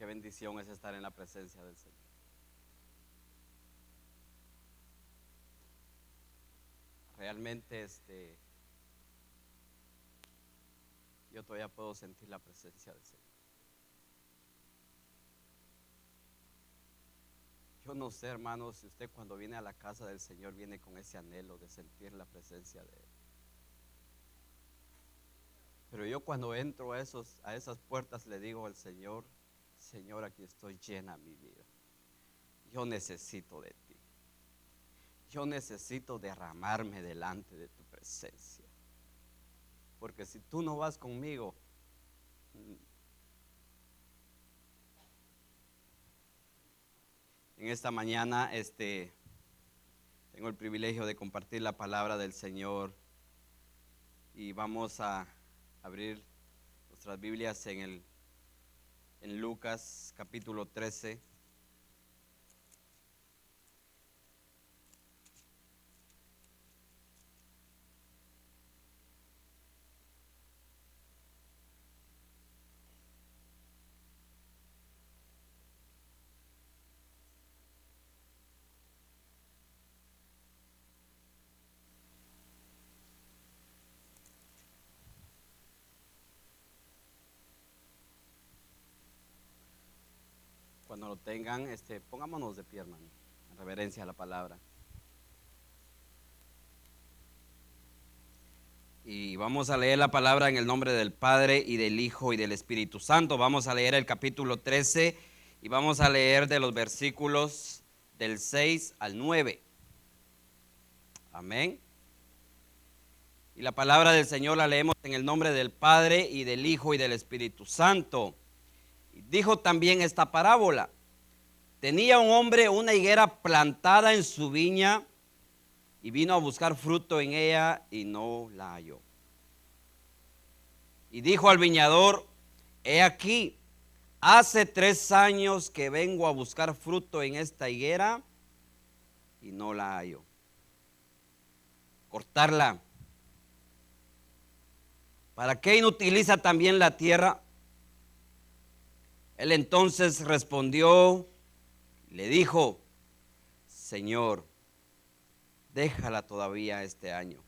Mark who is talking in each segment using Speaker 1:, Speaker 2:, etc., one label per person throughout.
Speaker 1: bendición es estar en la presencia del Señor. Realmente yo todavía puedo sentir la presencia del Señor. Yo no sé, hermanos, si usted cuando viene a la casa del Señor viene con ese anhelo de sentir la presencia de Él. Pero yo cuando entro a esas puertas le digo al Señor: Señor, aquí estoy, llena mi vida. Yo necesito de ti. Yo necesito derramarme delante de tu presencia. Porque si tú no vas conmigo, en esta mañana tengo el privilegio de compartir la palabra del Señor. Y vamos a abrir nuestras Biblias en Lucas capítulo 13. Cuando lo tengan, pongámonos de pie, hermano, en reverencia a la palabra. Y vamos a leer la palabra en el nombre del Padre y del Hijo y del Espíritu Santo. Vamos a leer el capítulo 13 y vamos a leer de los versículos del 6 al 9. Amén. Y la palabra del Señor la leemos en el nombre del Padre y del Hijo y del Espíritu Santo. Y dijo también esta parábola: tenía un hombre una higuera plantada en su viña y vino a buscar fruto en ella y no la halló. Y dijo al viñador: he aquí, hace 3 años que vengo a buscar fruto en esta higuera y no la hallo. Cortarla. ¿Para qué inutiliza también la tierra? Él entonces respondió, le dijo: Señor, déjala todavía este año,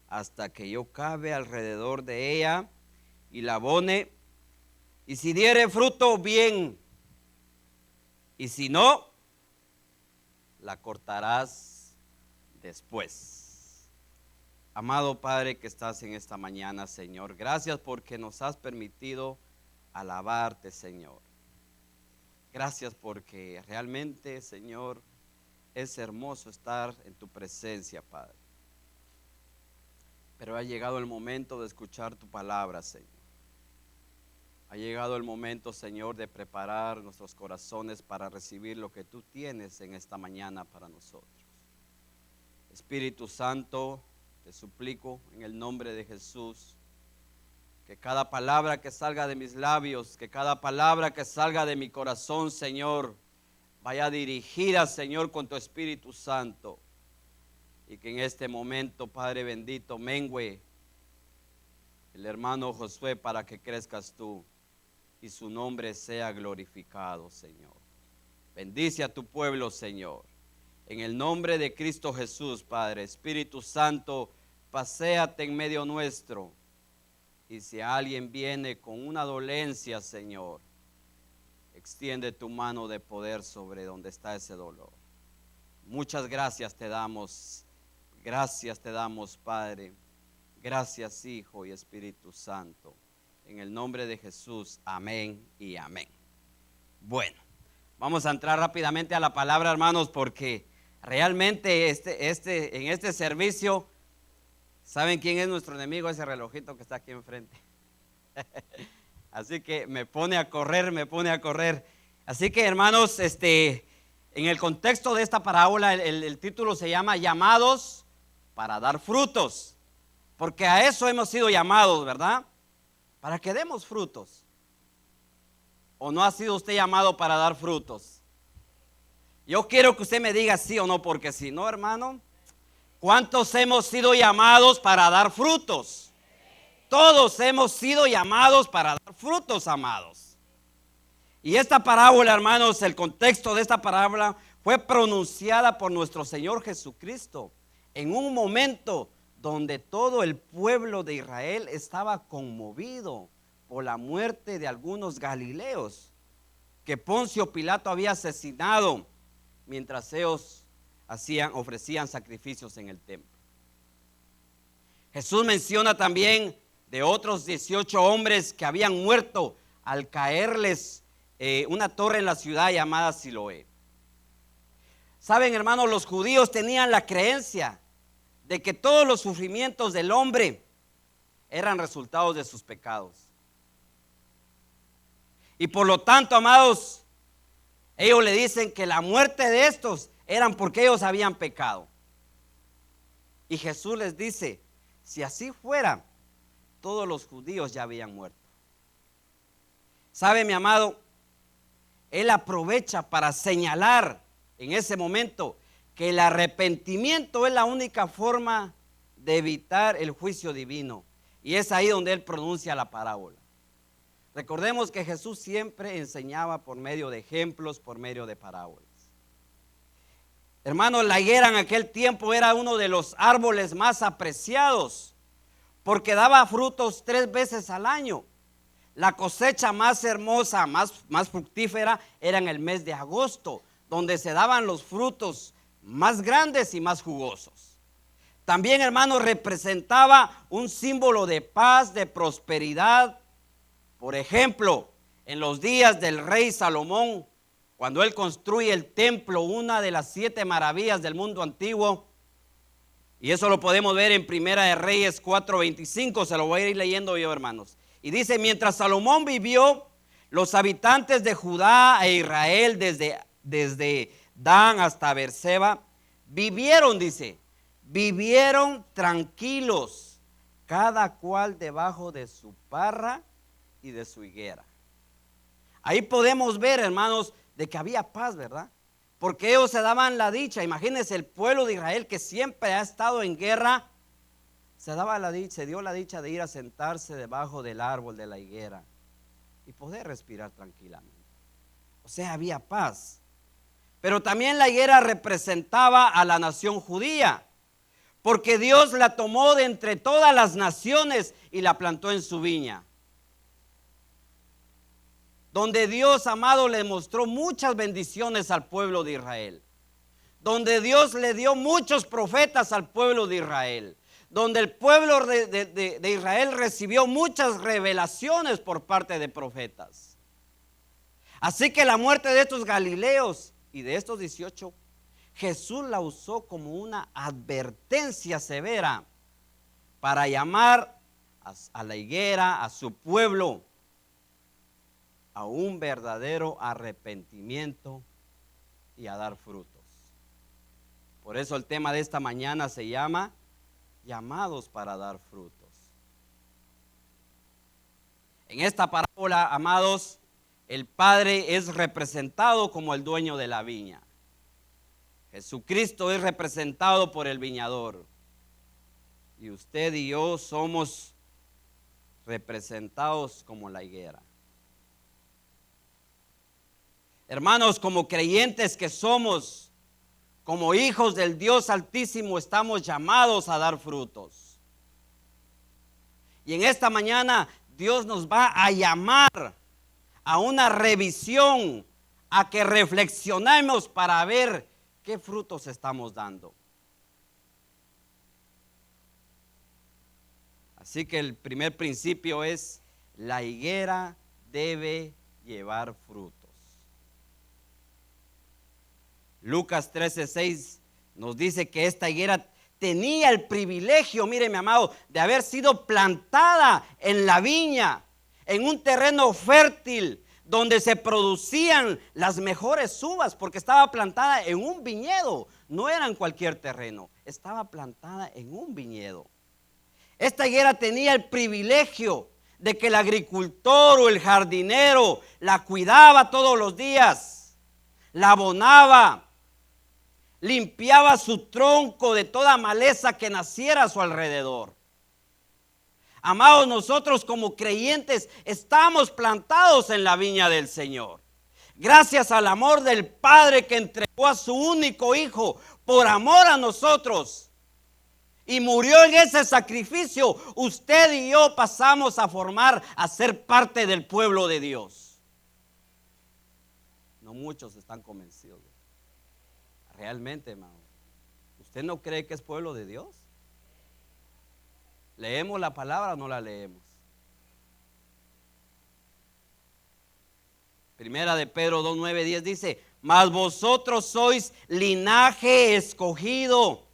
Speaker 1: hasta que yo cabe alrededor de ella y la abone, y si diere fruto, bien, y si no, la cortarás después. Amado Padre que estás en esta mañana, Señor, gracias porque nos has permitido alabarte, Señor. Gracias porque realmente, Señor, es hermoso estar en tu presencia, Padre. Pero ha llegado el momento de escuchar tu palabra, Señor. Ha llegado el momento, Señor, de preparar nuestros corazones para recibir lo que tú tienes en esta mañana para nosotros. Espíritu Santo, te suplico en el nombre de Jesús, que cada palabra que salga de mis labios, que cada palabra que salga de mi corazón, Señor, vaya dirigida, Señor, con tu Espíritu Santo. Y que en este momento, Padre bendito, mengüe el hermano Josué para que crezcas tú y su nombre sea glorificado, Señor. Bendice a tu pueblo, Señor. En el nombre de Cristo Jesús, Padre, Espíritu Santo, paséate en medio nuestro. Y si alguien viene con una dolencia, Señor, extiende tu mano de poder sobre donde está ese dolor. Muchas gracias te damos, Padre. Gracias, Hijo y Espíritu Santo. En el nombre de Jesús, amén y amén. Bueno, vamos a entrar rápidamente a la palabra, hermanos, porque realmente en este servicio, ¿saben quién es nuestro enemigo? Ese relojito que está aquí enfrente. Así que me pone a correr. Así que, hermanos, en el contexto de esta parábola, el título se llama Llamados para dar frutos. Porque a eso hemos sido llamados, ¿verdad? Para que demos frutos. ¿O no ha sido usted llamado para dar frutos? Yo quiero que usted me diga sí o no, porque si no, hermano, ¿cuántos hemos sido llamados para dar frutos? Todos hemos sido llamados para dar frutos, amados. Y esta parábola, hermanos, el contexto de esta parábola fue pronunciada por nuestro Señor Jesucristo en un momento donde todo el pueblo de Israel estaba conmovido por la muerte de algunos galileos que Poncio Pilato había asesinado mientras ellos ofrecían sacrificios en el templo. Jesús menciona también de otros 18 hombres que habían muerto al caerles una torre en la ciudad llamada Siloé. Saben, hermanos, los judíos tenían la creencia de que todos los sufrimientos del hombre eran resultados de sus pecados. Y por lo tanto, amados, ellos le dicen que la muerte de estos eran porque ellos habían pecado. Y Jesús les dice, si así fuera, todos los judíos ya habían muerto. ¿Sabe, mi amado? Él aprovecha para señalar en ese momento que el arrepentimiento es la única forma de evitar el juicio divino. Y es ahí donde él pronuncia la parábola. Recordemos que Jesús siempre enseñaba por medio de ejemplos, por medio de parábolas. Hermanos, la higuera en aquel tiempo era uno de los árboles más apreciados porque daba frutos 3 veces al año. La cosecha más hermosa, más fructífera era en el mes de agosto, donde se daban los frutos más grandes y más jugosos. También, hermanos, representaba un símbolo de paz, de prosperidad. Por ejemplo, en los días del rey Salomón, cuando él construye el templo, una de las 7 maravillas del mundo antiguo, y eso lo podemos ver en Primera de Reyes 4:25, se lo voy a ir leyendo yo, hermanos. Y dice, mientras Salomón vivió, los habitantes de Judá e Israel, desde Dan hasta Beerseba, vivieron tranquilos, cada cual debajo de su parra y de su higuera. Ahí podemos ver, hermanos, de que había paz, ¿verdad? Porque ellos se daban la dicha. Imagínense el pueblo de Israel que siempre ha estado en guerra, se dio la dicha de ir a sentarse debajo del árbol de la higuera y poder respirar tranquilamente. O sea, había paz. Pero también la higuera representaba a la nación judía, porque Dios la tomó de entre todas las naciones y la plantó en su viña. Donde Dios, amado, le mostró muchas bendiciones al pueblo de Israel. Donde Dios le dio muchos profetas al pueblo de Israel. Donde el pueblo de Israel recibió muchas revelaciones por parte de profetas. Así que la muerte de estos galileos y de estos 18, Jesús la usó como una advertencia severa para llamar a la higuera, a su pueblo, a un verdadero arrepentimiento y a dar frutos. Por eso el tema de esta mañana se llama llamados para dar frutos. En esta parábola, amados, el Padre es representado como el dueño de la viña. Jesucristo es representado por el viñador. Y usted y yo somos representados como la higuera. Hermanos, como creyentes que somos, como hijos del Dios Altísimo, estamos llamados a dar frutos. Y en esta mañana Dios nos va a llamar a una revisión, a que reflexionemos para ver qué frutos estamos dando. Así que el primer principio es: la higuera debe llevar frutos. Lucas 13:6 nos dice que esta higuera tenía el privilegio, mire mi amado, de haber sido plantada en la viña, en un terreno fértil, donde se producían las mejores uvas, porque estaba plantada en un viñedo, no era en cualquier terreno, estaba plantada en un viñedo. Esta higuera tenía el privilegio de que el agricultor o el jardinero la cuidaba todos los días, la abonaba, limpiaba su tronco de toda maleza que naciera a su alrededor. Amados, nosotros como creyentes estamos plantados en la viña del Señor. Gracias al amor del Padre que entregó a su único Hijo por amor a nosotros. Y murió en ese sacrificio. Usted y yo pasamos a ser parte del pueblo de Dios. No muchos están convencidos. Realmente, hermano, ¿usted no cree que es pueblo de Dios? ¿Leemos la palabra o no la leemos? Primera de Pedro 2, 9, 10 dice: mas vosotros sois linaje escogido,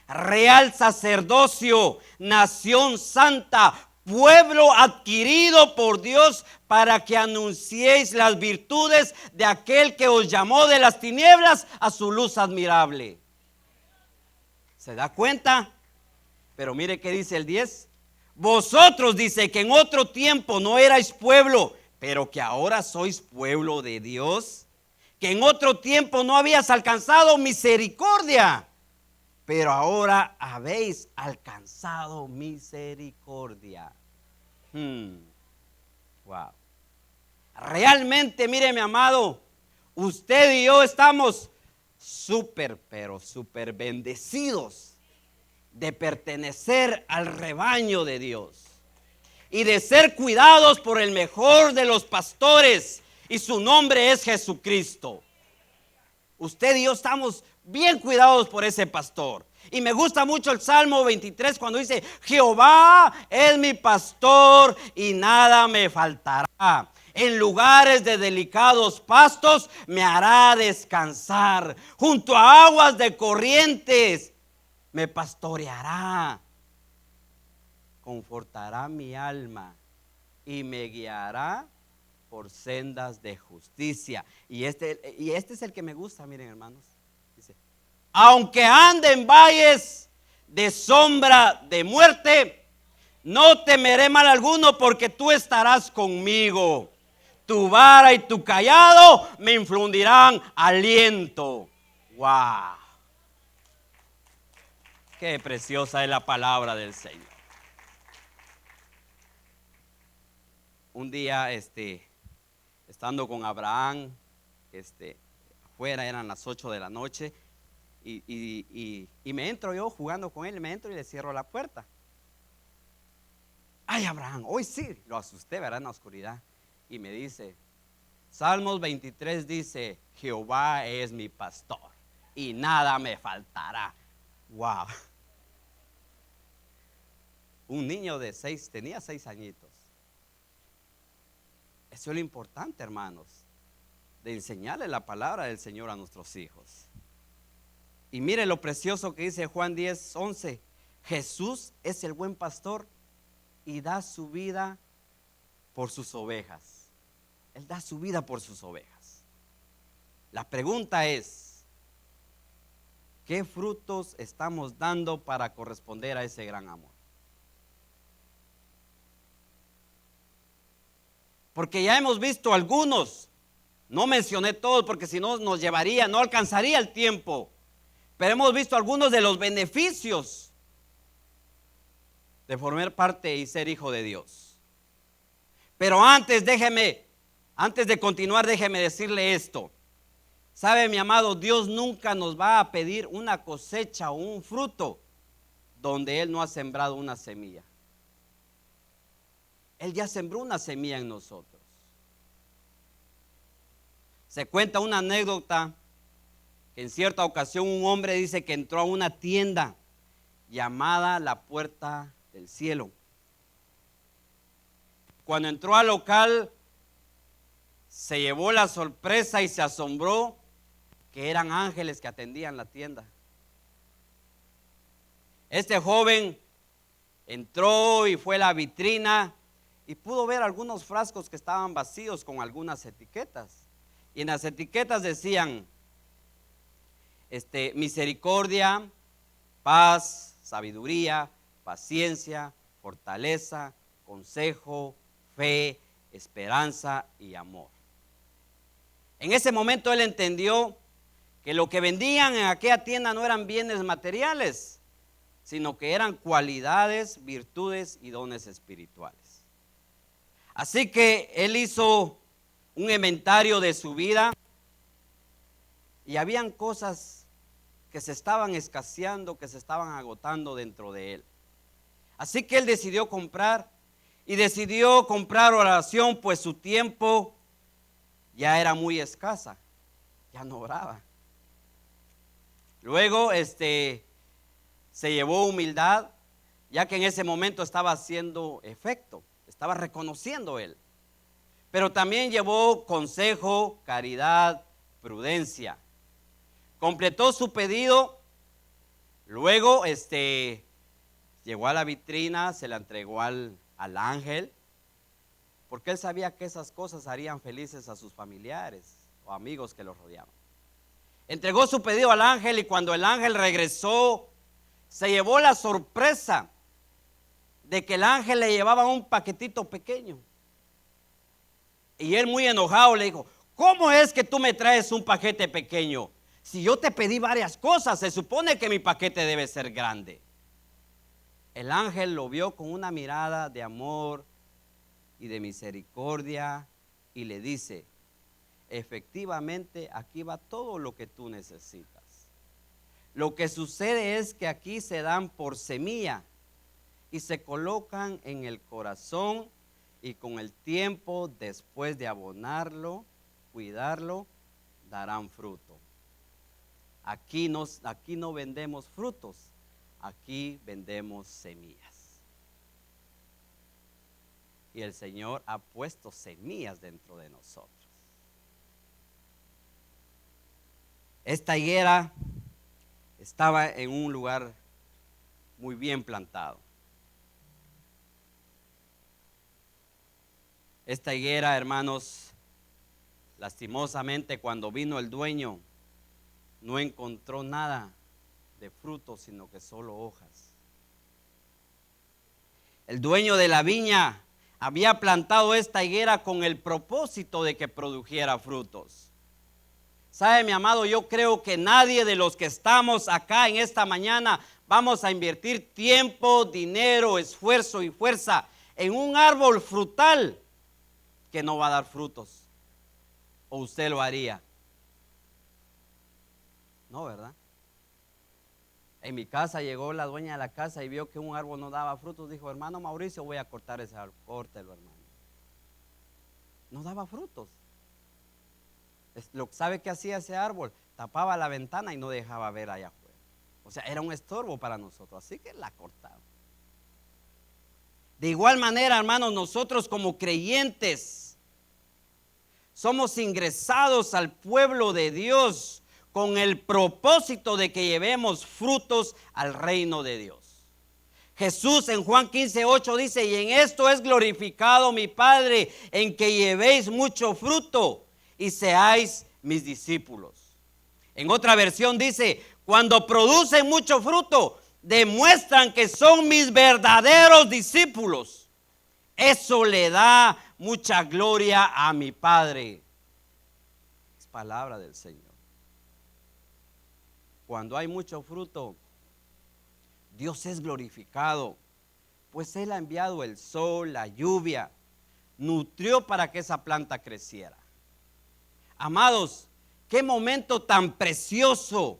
Speaker 1: real sacerdocio, nación santa, pueblo adquirido por Dios, para que anunciéis las virtudes de aquel que os llamó de las tinieblas a su luz admirable. ¿Se da cuenta? Pero mire qué dice el 10. Vosotros, dice, que en otro tiempo no erais pueblo, pero que ahora sois pueblo de Dios. Que en otro tiempo no habías alcanzado misericordia, pero ahora habéis alcanzado misericordia. Wow. Realmente, mire, mi amado, usted y yo estamos pero súper bendecidos de pertenecer al rebaño de Dios y de ser cuidados por el mejor de los pastores, y su nombre es Jesucristo. Usted y yo estamos bien cuidados por ese pastor. Y me gusta mucho el Salmo 23 cuando dice: Jehová es mi pastor y nada me faltará. En lugares de delicados pastos me hará descansar. Junto a aguas de corrientes me pastoreará. Confortará mi alma y me guiará por sendas de justicia. Y este es el que me gusta, miren, hermanos. Dice: aunque ande en valles de sombra de muerte, no temeré mal alguno, porque tú estarás conmigo. Tu vara y tu cayado me infundirán aliento. ¡Wow! Qué preciosa es la palabra del Señor. Un día, estando con Abraham, afuera, eran las 8 de la noche, y me entro yo jugando con él, me entro y le cierro la puerta. Ay, Abraham, hoy sí, lo asusté, ¿verdad? En la oscuridad. Y me dice: Salmos 23 dice: Jehová es mi pastor y nada me faltará. Wow. Un niño tenía 6 añitos. Eso es lo importante, hermanos, de enseñarle la palabra del Señor a nuestros hijos. Y mire lo precioso que dice Juan 10, 11. Jesús es el buen pastor y da su vida por sus ovejas. Él da su vida por sus ovejas. La pregunta es: ¿qué frutos estamos dando para corresponder a ese gran amor? Porque ya hemos visto algunos, no mencioné todos porque si no no alcanzaría el tiempo, pero hemos visto algunos de los beneficios de formar parte y ser hijo de Dios. Pero antes de continuar, déjeme decirle esto. ¿Sabe, mi amado? Dios nunca nos va a pedir una cosecha o un fruto donde Él no ha sembrado una semilla. Él ya sembró una semilla en nosotros. Se cuenta una anécdota que en cierta ocasión un hombre dice que entró a una tienda llamada la Puerta del Cielo. Cuando entró al local, se llevó la sorpresa y se asombró que eran ángeles que atendían la tienda. Este joven entró y fue a la vitrina y pudo ver algunos frascos que estaban vacíos con algunas etiquetas. Y en las etiquetas decían: misericordia, paz, sabiduría, paciencia, fortaleza, consejo, fe, esperanza y amor. En ese momento él entendió que lo que vendían en aquella tienda no eran bienes materiales, sino que eran cualidades, virtudes y dones espirituales. Así que él hizo un inventario de su vida y habían cosas que se estaban escaseando, que se estaban agotando dentro de él. Así que él decidió comprar oración, pues su tiempo ya era muy escasa, ya no oraba. Luego se llevó humildad, ya que en ese momento estaba haciendo efecto, estaba reconociendo él. Pero también llevó consejo, caridad, prudencia. Completó su pedido, luego llegó a la vitrina, se la entregó al ángel, porque él sabía que esas cosas harían felices a sus familiares o amigos que los rodeaban. Entregó su pedido al ángel y cuando el ángel regresó, se llevó la sorpresa de que el ángel le llevaba un paquetito pequeño. Y él, muy enojado, le dijo: ¿cómo es que tú me traes un paquete pequeño? Si yo te pedí varias cosas, se supone que mi paquete debe ser grande. El ángel lo vio con una mirada de amor y de misericordia y le dice: efectivamente, aquí va todo lo que tú necesitas. Lo que sucede es que aquí se dan por semilla y se colocan en el corazón, y con el tiempo, después de abonarlo, cuidarlo, darán fruto. Aquí no vendemos frutos, aquí vendemos semillas. Y el Señor ha puesto semillas dentro de nosotros. Esta higuera estaba en un lugar muy bien plantado. Esta higuera, hermanos, lastimosamente cuando vino el dueño, no encontró nada de fruto, sino que solo hojas. El dueño de la viña había plantado esta higuera con el propósito de que produjera frutos. ¿Sabe, mi amado? Yo creo que nadie de los que estamos acá en esta mañana vamos a invertir tiempo, dinero, esfuerzo y fuerza en un árbol frutal que no va a dar frutos. ¿O usted lo haría? No, ¿verdad? En mi casa llegó la dueña de la casa y vio que un árbol no daba frutos. Dijo: hermano Mauricio, voy a cortar ese árbol. Córtelo, hermano. No daba frutos. ¿Sabe qué hacía ese árbol? Tapaba la ventana y no dejaba ver allá afuera. O sea, era un estorbo para nosotros, así que la cortaba. De igual manera, hermanos, nosotros como creyentes somos ingresados al pueblo de Dios con el propósito de que llevemos frutos al reino de Dios. Jesús en Juan 15:8 dice: y en esto es glorificado mi Padre, en que llevéis mucho fruto y seáis mis discípulos. En otra versión dice: cuando producen mucho fruto, demuestran que son mis verdaderos discípulos. Eso le da mucha gloria a mi Padre. Es palabra del Señor. Cuando hay mucho fruto, Dios es glorificado, pues Él ha enviado el sol, la lluvia, nutrió para que esa planta creciera. Amados, qué momento tan precioso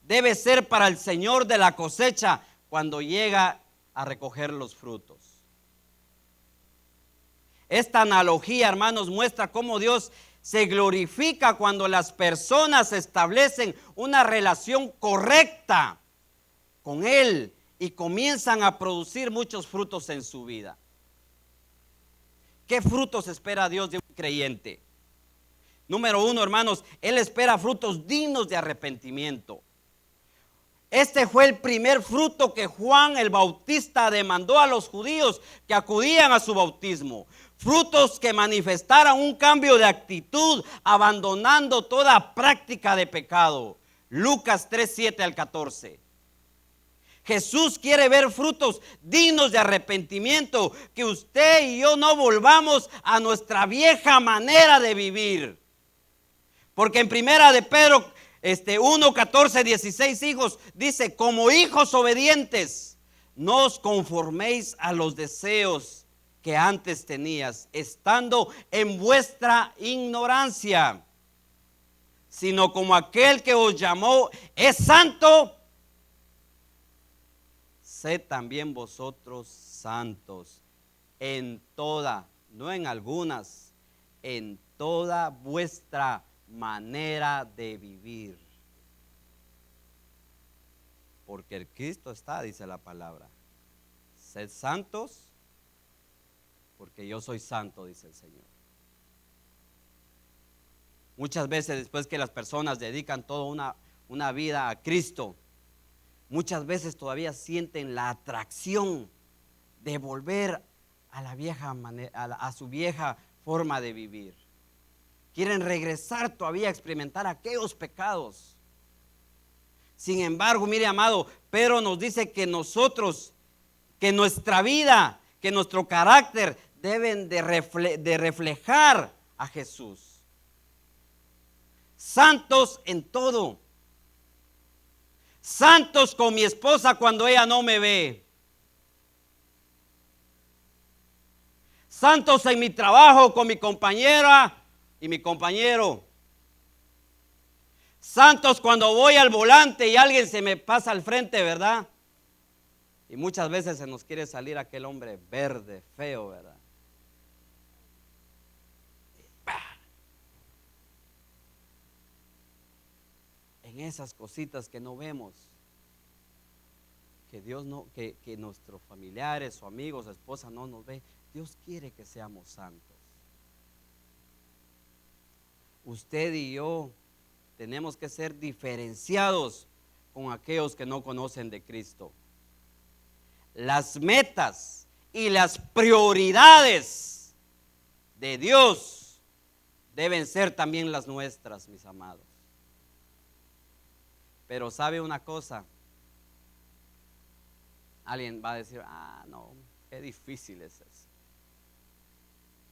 Speaker 1: debe ser para el Señor de la cosecha cuando llega a recoger los frutos. Esta analogía, hermanos, muestra cómo Dios se glorifica cuando las personas establecen una relación correcta con Él y comienzan a producir muchos frutos en su vida. ¿Qué frutos espera Dios de un creyente? Número uno, hermanos, Él espera frutos dignos de arrepentimiento. Este fue el primer fruto que Juan el Bautista demandó a los judíos que acudían a su bautismo. Frutos que manifestaran un cambio de actitud, abandonando toda práctica de pecado. Lucas 3:7-14. Jesús quiere ver frutos dignos de arrepentimiento, que usted y yo no volvamos a nuestra vieja manera de vivir. Porque en primera de Pedro 1:14-16 hijos dice: como hijos obedientes, no os conforméis a los deseos que antes tenías, estando en vuestra ignorancia, sino como aquel que os llamó es santo, sed también vosotros santos en toda, no en algunas, en toda vuestra manera de vivir. Porque el Cristo está, dice la palabra. Sed santos, porque yo soy santo, dice el Señor. Muchas veces después que las personas dedican toda una vida a Cristo, muchas veces todavía sienten la atracción de volver a la vieja manera, a su vieja forma de vivir. Quieren regresar todavía a experimentar aquellos pecados. Sin embargo, mire, amado, Pedro nos dice que nosotros, que nuestra vida, que nuestro carácter deben de reflejar a Jesús. Santos en todo. Santos con mi esposa cuando ella no me ve. Santos en mi trabajo con mi compañera y mi compañero. Santos cuando voy al volante y alguien se me pasa al frente, ¿verdad? Y muchas veces se nos quiere salir aquel hombre verde, feo, ¿verdad? En esas cositas que no vemos, que Dios no, que nuestros familiares o amigos, esposa no nos ve, Dios quiere que seamos santos. Usted y yo tenemos que ser diferenciados con aquellos que no conocen de Cristo. Las metas y las prioridades de Dios deben ser también las nuestras, mis amados. Pero ¿sabe una cosa? Alguien va a decir, no, qué difícil es eso.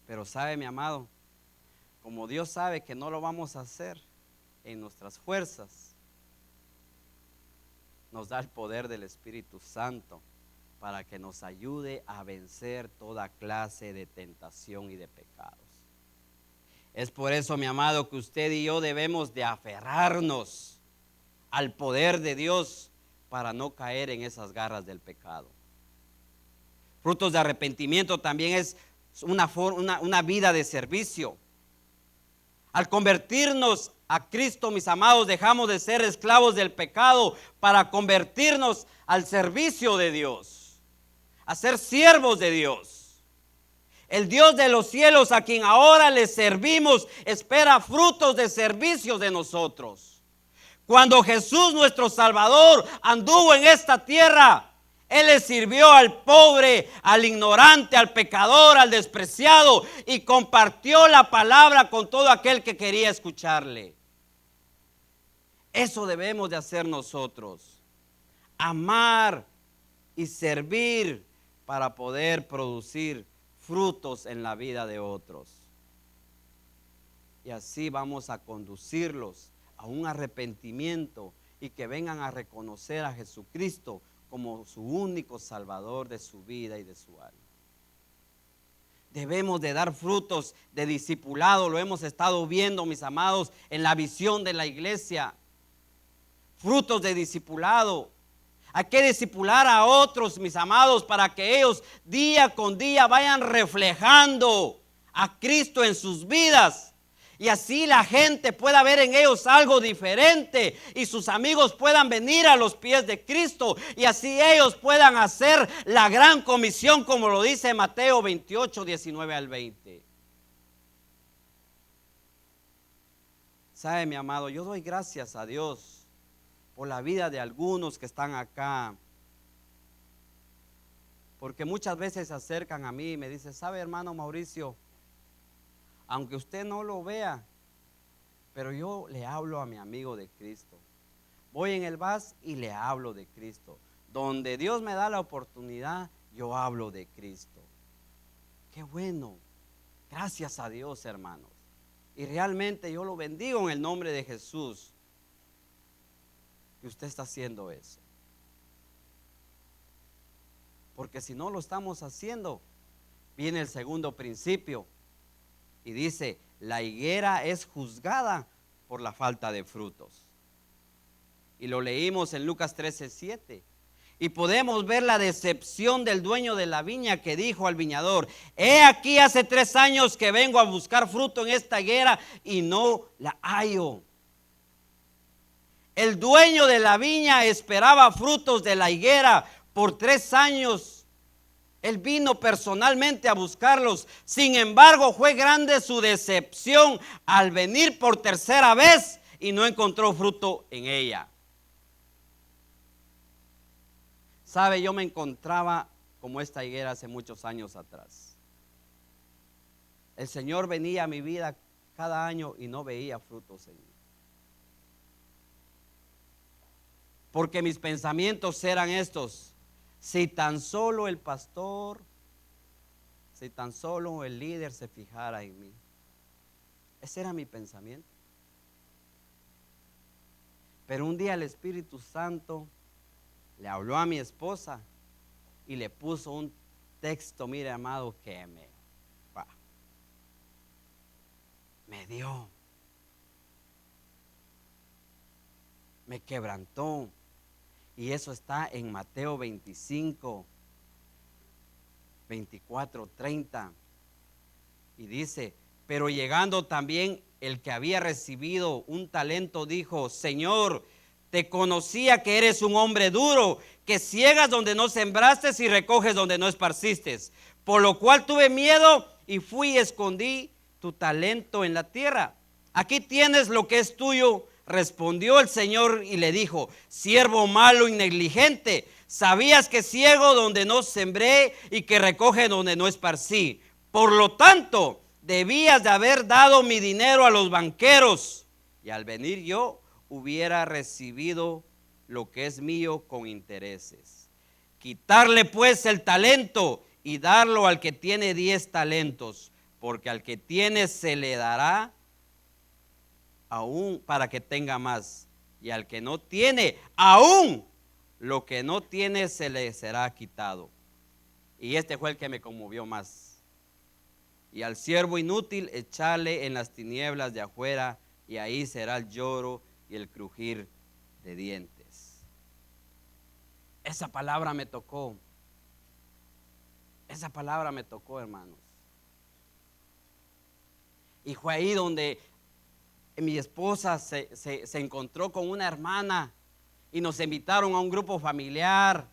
Speaker 1: Pero ¿sabe, mi amado? Como Dios sabe que no lo vamos a hacer en nuestras fuerzas, nos da el poder del Espíritu Santo para que nos ayude a vencer toda clase de tentación y de pecados. Es por eso, mi amado, que usted y yo debemos de aferrarnos al poder de Dios para no caer en esas garras del pecado. Frutos de arrepentimiento también es una vida de servicio. Al convertirnos a Cristo, mis amados, dejamos de ser esclavos del pecado para convertirnos al servicio de Dios, a ser siervos de Dios. El Dios de los cielos, a quien ahora le servimos, espera frutos de servicio de nosotros. Cuando Jesús, nuestro Salvador, anduvo en esta tierra, Él le sirvió al pobre, al ignorante, al pecador, al despreciado, y compartió la palabra con todo aquel que quería escucharle. Eso debemos de hacer nosotros. Amar y servir para poder producir frutos en la vida de otros. Y así vamos a conducirlos a un arrepentimiento y que vengan a reconocer a Jesucristo como su único Salvador de su vida y de su alma. Debemos de dar frutos de discipulado, lo hemos estado viendo, mis amados, en la visión de la iglesia. Frutos de discipulado. Hay que discipular a otros, mis amados, para que ellos día con día vayan reflejando a Cristo en sus vidas. Y así la gente pueda ver en ellos algo diferente y sus amigos puedan venir a los pies de Cristo y así ellos puedan hacer la gran comisión, como lo dice Mateo 28, 19 al 20. ¿Sabe, mi amado? Yo doy gracias a Dios por la vida de algunos que están acá, porque muchas veces se acercan a mí y me dicen, ¿sabe, hermano Mauricio? Aunque usted no lo vea, pero yo le hablo a mi amigo de Cristo. Voy en el bus y le hablo de Cristo. Donde Dios me da la oportunidad, yo hablo de Cristo. Qué bueno. Gracias a Dios, hermanos. Y realmente yo lo bendigo en el nombre de Jesús, que usted está haciendo eso. Porque si no lo estamos haciendo, viene el segundo principio y dice: la higuera es juzgada por la falta de frutos. Y lo leímos en Lucas 13:7. Y podemos ver la decepción del dueño de la viña, que dijo al viñador: he aquí, hace 3 años que vengo a buscar fruto en esta higuera y no la hallo. El dueño de la viña esperaba frutos de la higuera por 3 años. Él vino personalmente a buscarlos. Sin embargo, fue grande su decepción al venir por 3ª vez y no encontró fruto en ella. Sabe, yo me encontraba como esta higuera hace muchos años atrás. El Señor venía a mi vida cada año y no veía frutos en mí. Porque mis pensamientos eran estos: si tan solo el pastor, si tan solo el líder se fijara en mí. Ese era mi pensamiento. Pero un día el Espíritu Santo le habló a mi esposa y le puso un texto, mire, amado, que me dio, me quebrantó. Y eso está en Mateo 25, 24, 30. Y dice: pero llegando también el que había recibido un talento, dijo: Señor, te conocía que eres un hombre duro, que ciegas donde no sembraste y recoges donde no esparciste. Por lo cual tuve miedo y fui y escondí tu talento en la tierra. Aquí tienes lo que es tuyo. Respondió el Señor y le dijo: siervo malo y negligente, sabías que ciego donde no sembré y que recoge donde no esparcí. Por lo tanto, debías de haber dado mi dinero a los banqueros, y al venir yo hubiera recibido lo que es mío con intereses. Quitarle pues el talento y darlo al que tiene 10 talentos, porque al que tiene se le dará aún para que tenga más, y al que no tiene, aún lo que no tiene se le será quitado. Y este fue el que me conmovió más. Y al siervo inútil echarle en las tinieblas de afuera, y ahí será el lloro y el crujir de dientes. Esa palabra me tocó. Esa palabra me tocó, hermanos. Y fue ahí donde mi esposa se encontró con una hermana y nos invitaron a un grupo familiar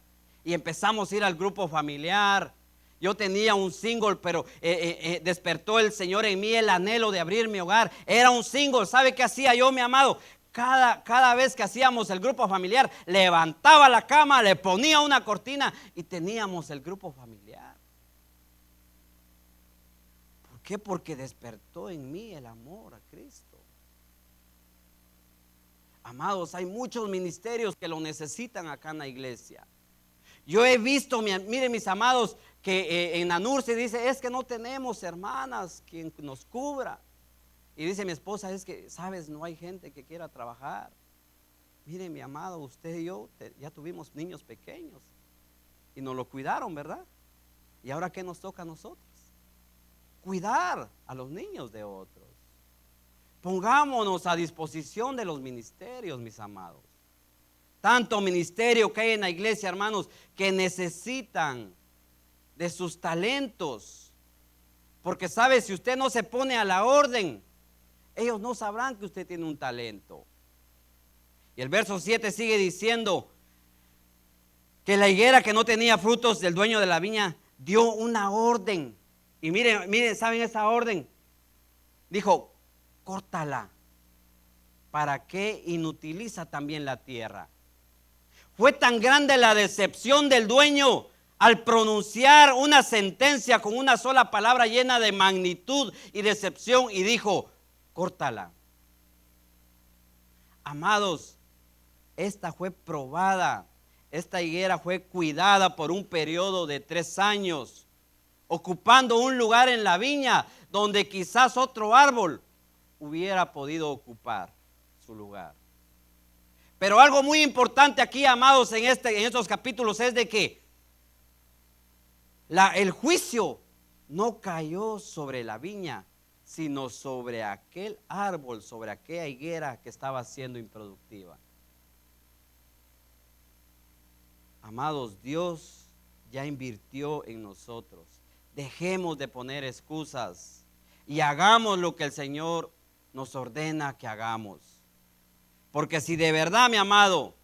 Speaker 1: y empezamos a ir al grupo familiar. Yo tenía un single, pero despertó el Señor en mí el anhelo de abrir mi hogar. Era un single. ¿Sabe qué hacía yo, mi amado? Cada vez que hacíamos el grupo familiar, levantaba la cama, le ponía una cortina y teníamos el grupo familiar. ¿Por qué? Porque despertó en mí el amor a Cristo. Amados, hay muchos ministerios que lo necesitan acá en la iglesia. Yo he visto, miren mis amados, que en Anur se dice: es que no tenemos hermanas quien nos cubra. Y dice mi esposa: es que, sabes, no hay gente que quiera trabajar. Mire, mi amado, usted y yo ya tuvimos niños pequeños y nos lo cuidaron, ¿verdad? ¿Y ahora qué nos toca a nosotros? Cuidar a los niños de otros. Pongámonos a disposición de los ministerios, mis amados. Tanto ministerio que hay en la iglesia, hermanos, que necesitan de sus talentos. Porque sabe, si usted no se pone a la orden, ellos no sabrán que usted tiene un talento. Y el verso 7 sigue diciendo que la higuera que no tenía frutos del dueño de la viña dio una orden. Y miren, ¿saben esa orden? Dijo: córtala. ¿Para qué inutiliza también la tierra? Fue tan grande la decepción del dueño al pronunciar una sentencia con una sola palabra llena de magnitud y decepción, y dijo: córtala. Amados, esta fue probada. Esta higuera fue cuidada por un periodo de 3 años, ocupando un lugar en la viña donde quizás otro árbol hubiera podido ocupar su lugar. Pero algo muy importante aquí, amados, en estos capítulos es de que el juicio no cayó sobre la viña, sino sobre aquel árbol, sobre aquella higuera que estaba siendo improductiva. Amados, Dios ya invirtió en nosotros. Dejemos de poner excusas y hagamos lo que el Señor nos ordena que hagamos. Porque si de verdad, mi amado,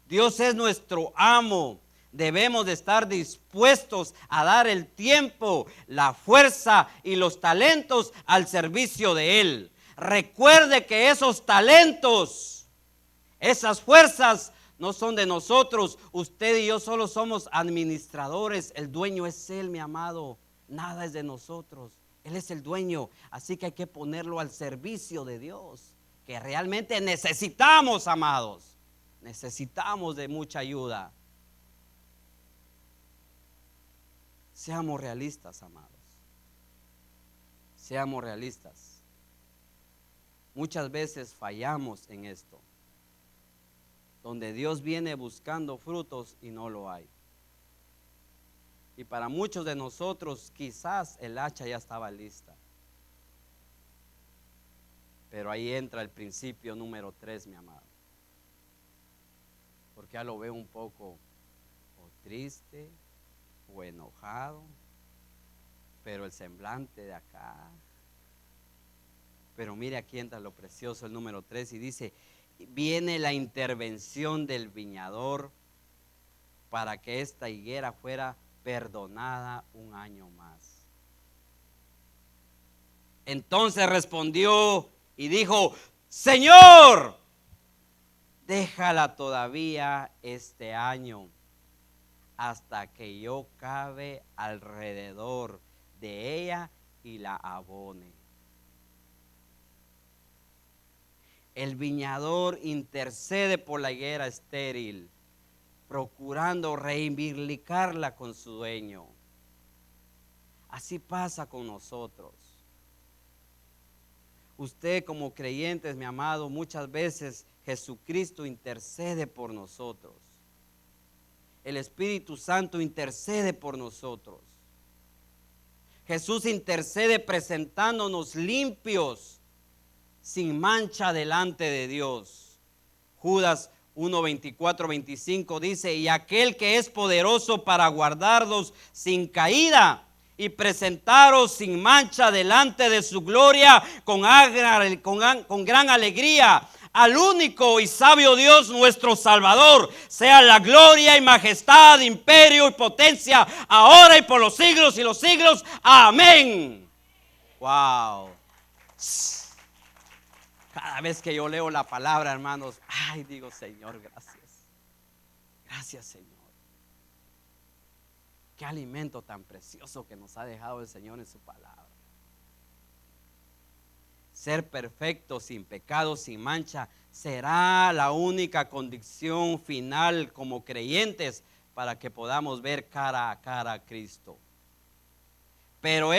Speaker 1: Dios es nuestro amo, debemos de estar dispuestos a dar el tiempo, la fuerza y los talentos al servicio de Él. Recuerde que esos talentos, esas fuerzas no son de nosotros. Usted y yo solo somos administradores. El dueño es Él, mi amado. Nada es de nosotros. Él es el dueño. Así que hay que ponerlo al servicio de Dios, que realmente necesitamos, amados. Necesitamos de mucha ayuda. Seamos realistas, amados. Seamos realistas. Muchas veces fallamos en esto, donde Dios viene buscando frutos y no lo hay. Y para muchos de nosotros quizás el hacha ya estaba lista. Pero ahí entra el principio número 3, mi amado. Porque ya lo veo un poco o triste o enojado, pero el semblante de acá. Pero mire, aquí entra lo precioso, el número 3, y dice: viene la intervención del viñador para que esta higuera fuera perdonada un año más. Entonces respondió y dijo: Señor, déjala todavía este año, hasta que yo cabe alrededor de ella y la abone. El viñador intercede por la higuera estéril, procurando reivindicarla con su dueño. Así pasa con nosotros. Usted como creyentes, mi amado, muchas veces Jesucristo intercede por nosotros. El Espíritu Santo intercede por nosotros. Jesús intercede presentándonos limpios, sin mancha delante de Dios. Judas 1, 24, 25 dice: y aquel que es poderoso para guardarlos sin caída y presentaros sin mancha delante de su gloria con gran alegría. Al único y sabio Dios nuestro Salvador, sea la gloria y majestad, imperio y potencia, ahora y por los siglos y los siglos. Amén. Wow. Cada vez que yo leo la palabra, hermanos, ay, digo: Señor, gracias. Gracias, Señor. Qué alimento tan precioso que nos ha dejado el Señor en su palabra. Ser perfecto, sin pecado, sin mancha, será la única condición final como creyentes para que podamos ver cara a cara a Cristo. Pero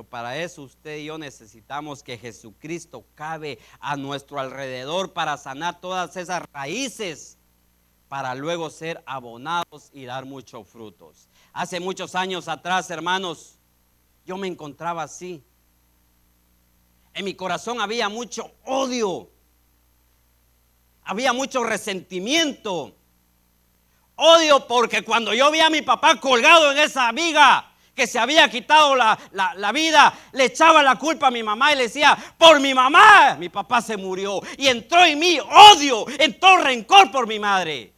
Speaker 1: para eso usted y yo necesitamos que Jesucristo cabe a nuestro alrededor para sanar todas esas raíces, para luego ser abonados y dar muchos frutos. Hace muchos años atrás, hermanos, yo me encontraba así. En mi corazón había mucho odio, había mucho resentimiento. Odio porque cuando yo vi a mi papá colgado en esa viga, que se había quitado la vida, le echaba la culpa a mi mamá y le decía: por mi mamá mi papá se murió. Y entró en mí odio, entró rencor por mi madre,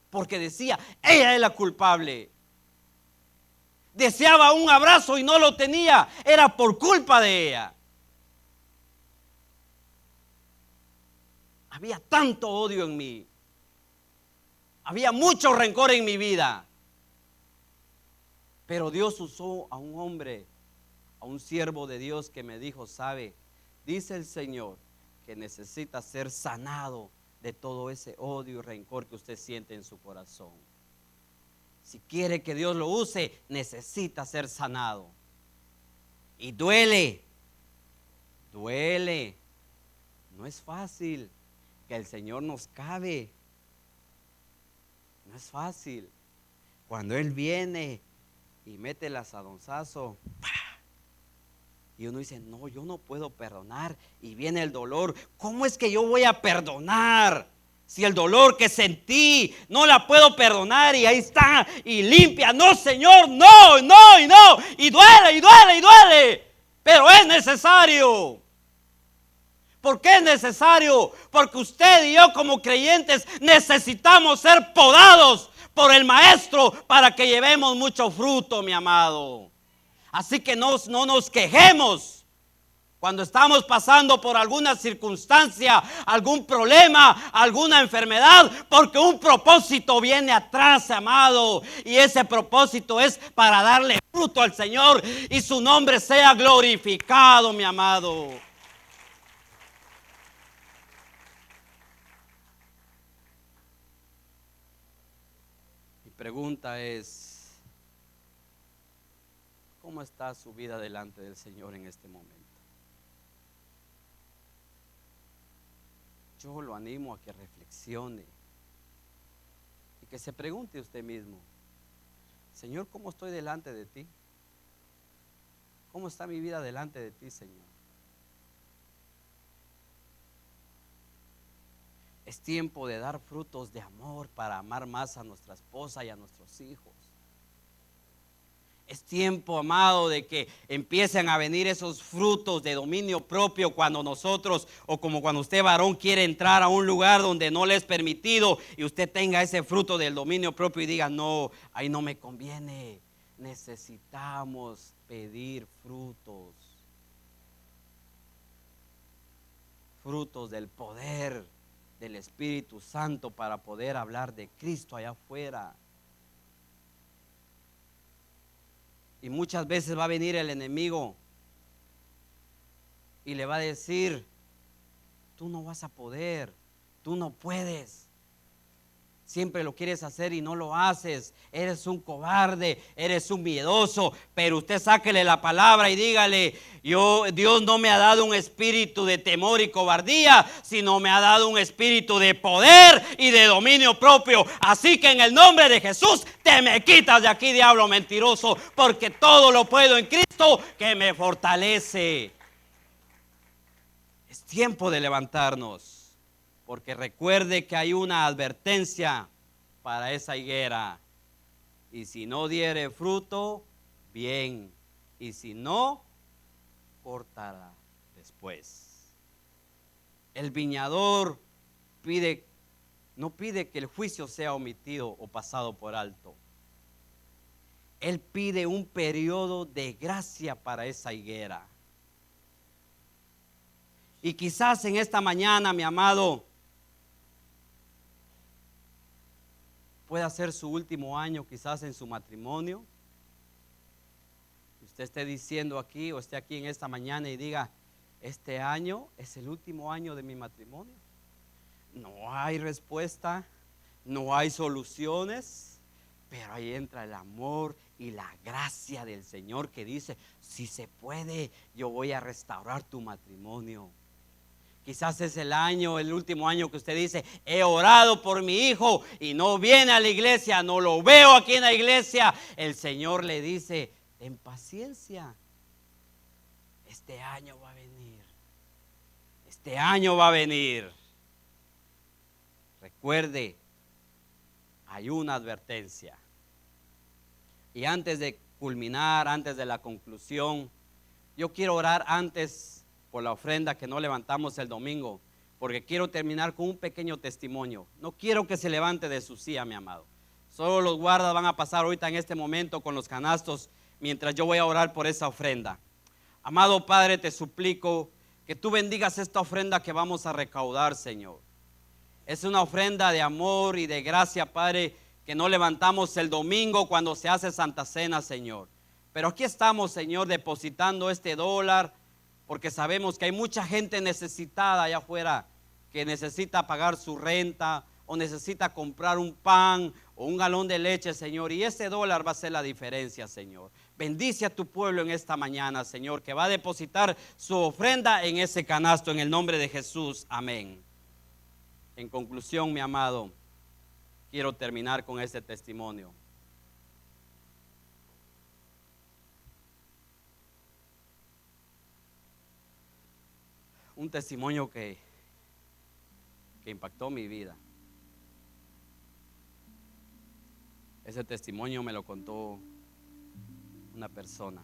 Speaker 1: porque decía: ella es la culpable. Deseaba un abrazo y no lo tenía, era por culpa de ella. Había tanto odio en mí, había mucho rencor en mi vida. Pero Dios usó a un hombre, a un siervo de Dios, que me dijo: sabe, dice el Señor que necesita ser sanado de todo ese odio y rencor que usted siente en su corazón. Si quiere que Dios lo use, necesita ser sanado. Y duele. No es fácil que el Señor nos cabe. No es fácil. Cuando Él viene y mete el asadonzazo, y uno dice, no, yo no puedo perdonar, y viene el dolor. ¿Cómo es que yo voy a perdonar si el dolor que sentí no la puedo perdonar? Y ahí está, y limpia. No, Señor, no, no y no, y duele, y duele, y duele, pero es necesario. ¿Por qué es necesario? Porque usted y yo como creyentes necesitamos ser podados por el Maestro para que llevemos mucho fruto, mi amado. Así que no nos quejemos cuando estamos pasando por alguna circunstancia, algún problema, alguna enfermedad, porque un propósito viene atrás, amado, y ese propósito es para darle fruto al Señor y su nombre sea glorificado, mi amado. Mi pregunta es, ¿cómo está su vida delante del Señor en este momento? Yo lo animo a que reflexione y que se pregunte usted mismo, Señor, ¿cómo estoy delante de ti? ¿Cómo está mi vida delante de ti, Señor? Es tiempo de dar frutos de amor para amar más a nuestra esposa y a nuestros hijos. Es tiempo, amado, de que empiecen a venir esos frutos de dominio propio cuando nosotros, o como cuando usted varón quiere entrar a un lugar donde no le es permitido y usted tenga ese fruto del dominio propio y diga, no, ahí no me conviene. Necesitamos pedir frutos. Frutos del poder del Espíritu Santo para poder hablar de Cristo allá afuera. Y muchas veces va a venir el enemigo y le va a decir, tú no vas a poder, tú no puedes. Siempre lo quieres hacer y no lo haces. Eres un cobarde, eres un miedoso. Pero usted sáquele la palabra y dígale, Dios no me ha dado un espíritu de temor y cobardía, sino me ha dado un espíritu de poder y de dominio propio. Así que en el nombre de Jesús te me quitas de aquí, diablo mentiroso, porque todo lo puedo en Cristo que me fortalece. Es tiempo de levantarnos. Porque recuerde que hay una advertencia para esa higuera. Y si no diere fruto, bien. Y si no, córtala después. El viñador no pide que el juicio sea omitido o pasado por alto. Él pide un periodo de gracia para esa higuera. Y quizás en esta mañana, mi amado, pueda ser su último año quizás en su matrimonio. Usted esté diciendo aquí o esté aquí en esta mañana y diga, este año es el último año de mi matrimonio. No hay respuesta, no hay soluciones, pero ahí entra el amor y la gracia del Señor que dice, si se puede, yo voy a restaurar tu matrimonio. Quizás es el último año que usted dice, he orado por mi hijo y no viene a la iglesia, no lo veo aquí en la iglesia. El Señor le dice, ten paciencia, este año va a venir, este año va a venir. Recuerde, hay una advertencia. Y antes de culminar, antes de la conclusión, yo quiero orar antes por la ofrenda que no levantamos el domingo, porque quiero terminar con un pequeño testimonio. No quiero que se levante de su silla, mi amado. Solo los guardas van a pasar ahorita en este momento con los canastos mientras yo voy a orar por esa ofrenda. Amado Padre, te suplico que tú bendigas esta ofrenda que vamos a recaudar, Señor. Es una ofrenda de amor y de gracia, Padre, que no levantamos el domingo cuando se hace Santa Cena, Señor. Pero aquí estamos, Señor, depositando este dólar, porque sabemos que hay mucha gente necesitada allá afuera que necesita pagar su renta o necesita comprar un pan o un galón de leche, Señor. Y ese dólar va a ser la diferencia, Señor. Bendice a tu pueblo en esta mañana, Señor, que va a depositar su ofrenda en ese canasto en el nombre de Jesús. Amén. En conclusión, mi amado, quiero terminar con este testimonio. un testimonio que impactó mi vida. Ese testimonio me lo contó una persona.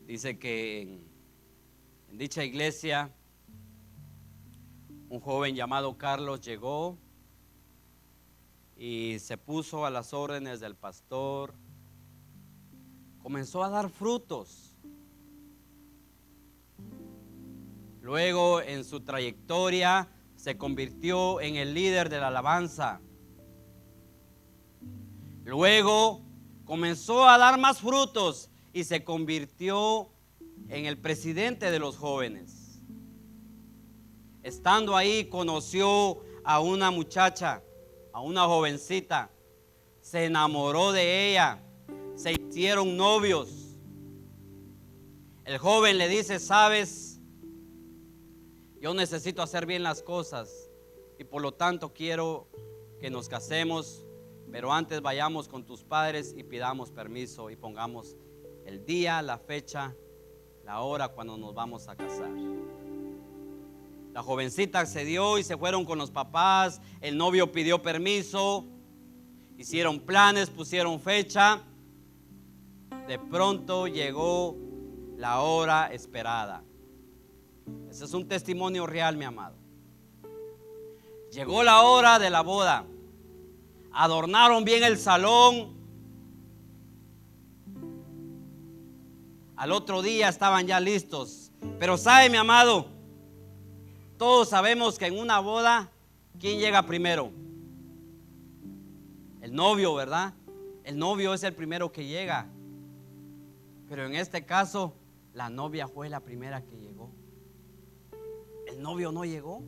Speaker 1: Dice que en dicha iglesia un joven llamado Carlos llegó y se puso a las órdenes del pastor. Comenzó a dar frutos. Luego, en su trayectoria, se convirtió en el líder de la alabanza. Luego, comenzó a dar más frutos y se convirtió en el presidente de los jóvenes. Estando ahí, conoció a una muchacha, a una jovencita. Se enamoró de ella. Se hicieron novios. El joven le dice: ¿sabes? Yo necesito hacer bien las cosas y por lo tanto quiero que nos casemos, pero antes vayamos con tus padres y pidamos permiso y pongamos el día, la fecha, la hora cuando nos vamos a casar. La jovencita accedió y se fueron con los papás. El novio pidió permiso, hicieron planes, pusieron fecha. De pronto llegó la hora esperada. Ese es un testimonio real, mi amado. Llegó la hora de la boda. Adornaron bien el salón. Al otro día estaban ya listos. Pero sabe, mi amado, todos sabemos que en una boda, ¿quién llega primero? El novio, ¿verdad? El novio es el primero que llega. Pero en este caso, la novia fue la primera que llegó. El novio no llegó.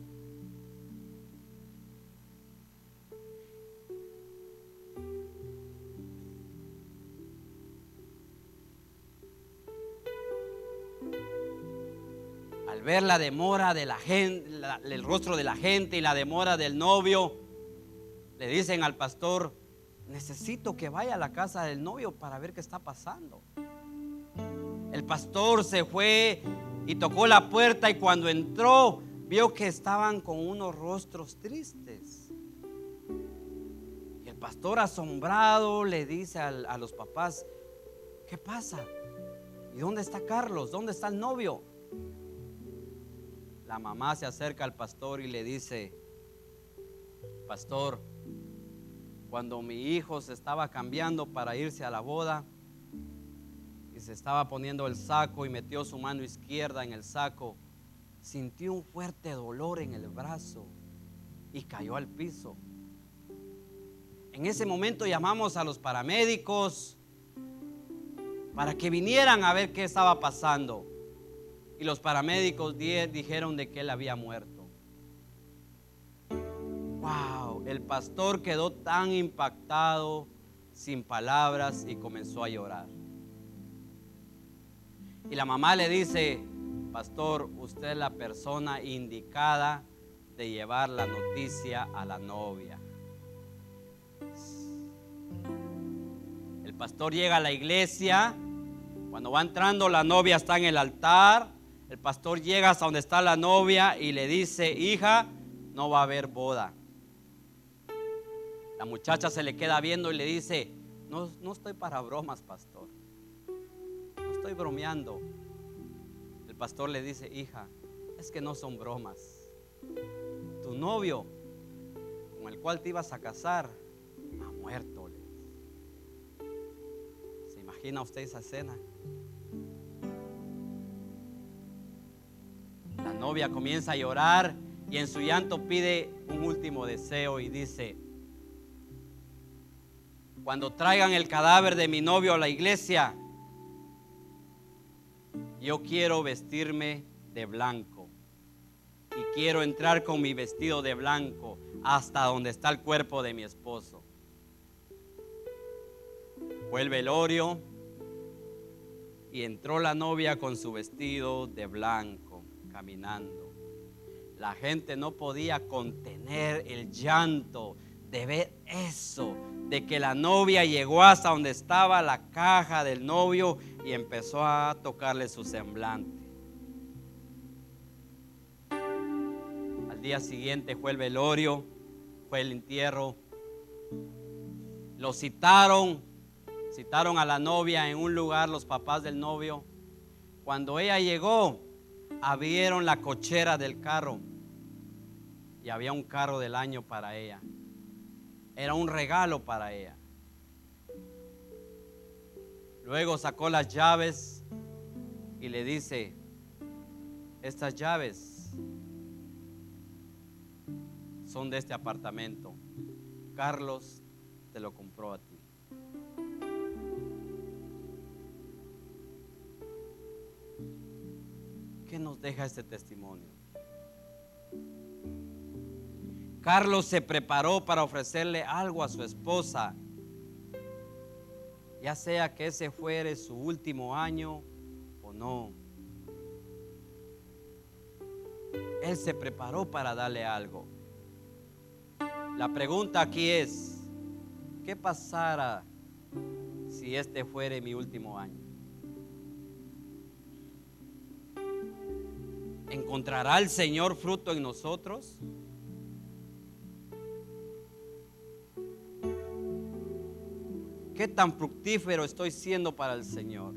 Speaker 1: Al ver la demora de la gente, el rostro de la gente y la demora del novio, le dicen al pastor: necesito que vaya a la casa del novio para ver qué está pasando. El pastor se fue y tocó la puerta, y cuando entró vio que estaban con unos rostros tristes. Y el pastor, asombrado, le dice a los papás: ¿qué pasa? ¿Y dónde está Carlos? ¿Dónde está el novio? La mamá se acerca al pastor y le dice: pastor, cuando mi hijo se estaba cambiando para irse a la boda y se estaba poniendo el saco y metió su mano izquierda en el saco, sintió un fuerte dolor en el brazo y cayó al piso. En ese momento llamamos a los paramédicos para que vinieran a ver qué estaba pasando, y los paramédicos dijeron de que él había muerto. Wow, el pastor quedó tan impactado, sin palabras, y comenzó a llorar. Y la mamá le dice: pastor, usted es la persona indicada de llevar la noticia a la novia. El pastor llega a la iglesia. Cuando va entrando, la novia está en el altar. El pastor llega hasta donde está la novia y le dice: hija, no va a haber boda. La muchacha se le queda viendo y le dice: no estoy para bromas, pastor. No estoy bromeando. El pastor le dice: hija, es que no son bromas. Tu novio, con el cual te ibas a casar, ha muerto. ¿Se imagina usted esa escena? La novia comienza a llorar y en su llanto pide un último deseo y dice: cuando traigan el cadáver de mi novio a la iglesia, yo quiero vestirme de blanco y quiero entrar con mi vestido de blanco hasta donde está el cuerpo de mi esposo. Fue el velorio y entró la novia con su vestido de blanco, caminando. La gente no podía contener el llanto de ver eso, de que la novia llegó hasta donde estaba la caja del novio y empezó a tocarle su semblante. Al día siguiente fue el velorio, fue el entierro. Lo citaron a la novia en un lugar, los papás del novio. Cuando ella llegó, abrieron la cochera del carro y había un carro del año para ella. Era un regalo para ella. Luego sacó las llaves y le dice: estas llaves son de este apartamento. Carlos te lo compró a ti. ¿Qué nos deja este testimonio? Carlos se preparó para ofrecerle algo a su esposa, ya sea que ese fuere su último año o no. Él se preparó para darle algo. La pregunta aquí es: ¿qué pasará si este fuere mi último año? ¿Encontrará el Señor fruto en nosotros? ¿Qué tan fructífero estoy siendo para el Señor?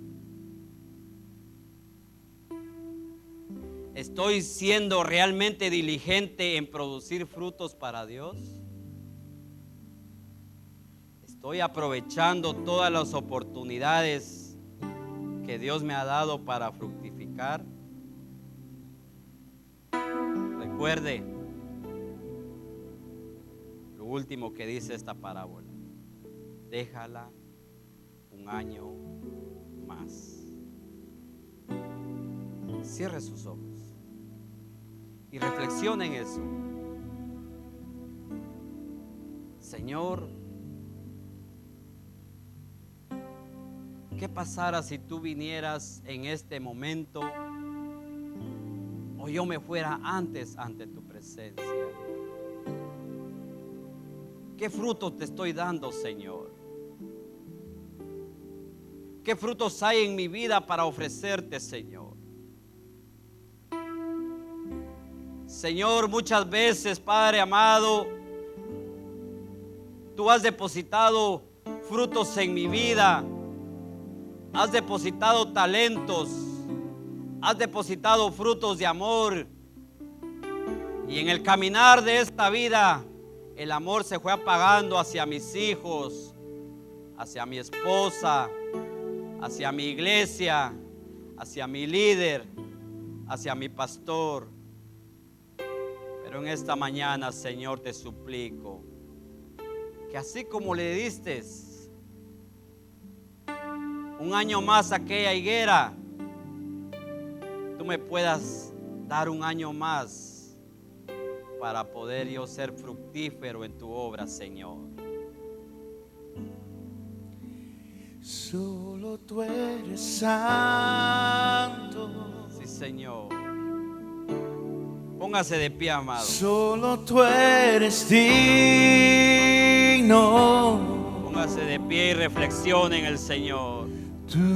Speaker 1: ¿Estoy siendo realmente diligente en producir frutos para Dios? ¿Estoy aprovechando todas las oportunidades que Dios me ha dado para fructificar? Recuerde lo último que dice esta parábola: déjala un año más. Cierre sus ojos y reflexione en eso. Señor, ¿qué pasara si tú vinieras en este momento o yo me fuera antes ante tu presencia? ¿Qué frutos te estoy dando, Señor? ¿Qué frutos hay en mi vida para ofrecerte, Señor? Señor, muchas veces, Padre amado, tú has depositado frutos en mi vida, has depositado talentos, has depositado frutos de amor, y en el caminar de esta vida el amor se fue apagando hacia mis hijos, hacia mi esposa, hacia mi iglesia, hacia mi líder, hacia mi pastor. Pero en esta mañana, Señor, te suplico que así como le diste un año más a aquella higuera, tú me puedas dar un año más para poder yo ser fructífero en tu obra, Señor.
Speaker 2: Solo tú eres santo.
Speaker 1: Sí, Señor. Póngase de pie, amado.
Speaker 2: Solo tú eres digno.
Speaker 1: Póngase de pie y reflexione en el Señor.
Speaker 2: Tú